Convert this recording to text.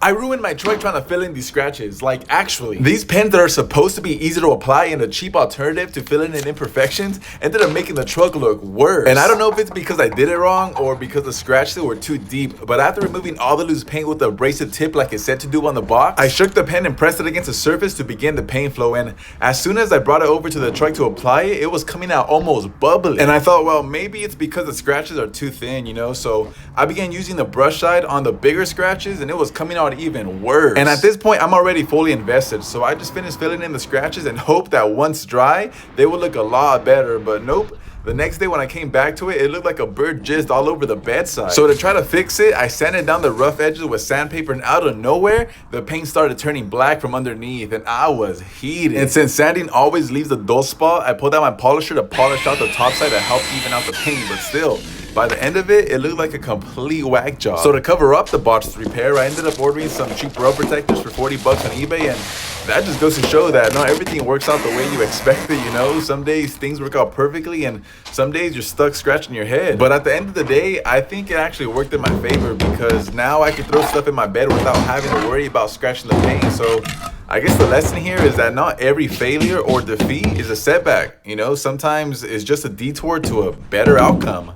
I ruined my truck trying to fill in these scratches. Like, actually, these pens that are supposed to be easy to apply and a cheap alternative to filling in imperfections ended up making the truck look worse. And I don't know if it's because I did it wrong or because the scratches were too deep, but after removing all the loose paint with the abrasive tip like it said to do on the box, I shook the pen and pressed it against the surface to begin the paint flow, and as soon as I brought it over to the truck to apply it, it was coming out almost bubbly. And I thought, well, maybe it's because the scratches are too thin, you know? So I began using the brush side on the bigger scratches and it was coming out even worse. And at this point, I'm already fully invested, so I just finished filling in the scratches and hoped that once dry, they would look a lot better, but nope. The next day when I came back to it, it looked like a bird jizzed all over the bedside. So to try to fix it, I sanded down the rough edges with sandpaper, and out of nowhere, the paint started turning black from underneath and I was heated. And since sanding always leaves a dull spot, I pulled out my polisher to polish out the top side to help even out the paint, but still, by the end of it, it looked like a complete whack job. So to cover up the botched repair, I ended up ordering some cheap rub protectors for 40 bucks on eBay, and that just goes to show that not everything works out the way you expect it, you know? Some days things work out perfectly and some days you're stuck scratching your head. But at the end of the day, I think it actually worked in my favor because now I can throw stuff in my bed without having to worry about scratching the paint. So I guess the lesson here is that not every failure or defeat is a setback, you know? Sometimes it's just a detour to a better outcome.